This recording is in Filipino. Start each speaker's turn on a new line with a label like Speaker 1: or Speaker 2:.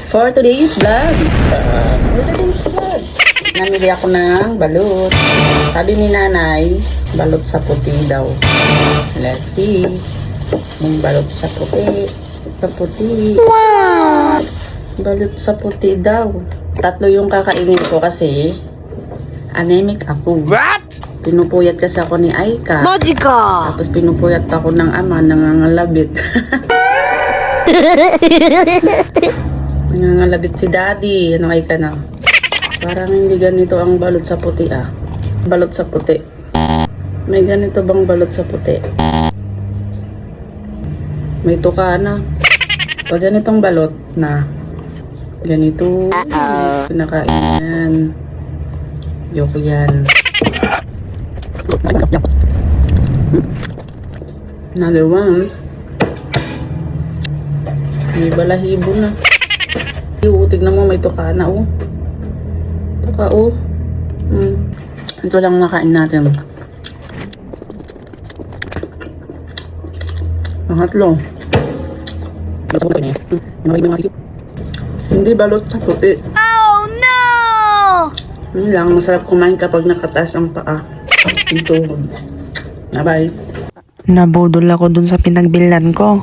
Speaker 1: For today's vlog, namili ako ng balut. Sabi ni nanay, balot sa puti daw. Let's see. Yung balot sa puti. Sa puti. Wow! Balot sa puti daw. 3 yung kakainin ko kasi anemic ako. What? Pinupuyat kasi ako ni Aika.
Speaker 2: Magica!
Speaker 1: Tapos pinupuyat ako ng ama, nangangalabit. Nangangalabit si daddy. Ano Aika na? Parang hindi ganito ang balot sa puti ah. Balot sa puti. May ganito bang balot sa puti? May tuka na. Pag ganitong balot na ganito, pinakain yan. Joke yan. Another one. May balahibo na. Tignan mo, may tuka na oh. Tuka oh. Ito lang nakain natin. Pangatlo. Hindi balot sa puti.
Speaker 2: Oh no!
Speaker 1: Yun lang, masarap kumain kapag nakataas ang paa. Ito. Bye-bye.
Speaker 3: Nabudol ako dun sa pinagbilan ko.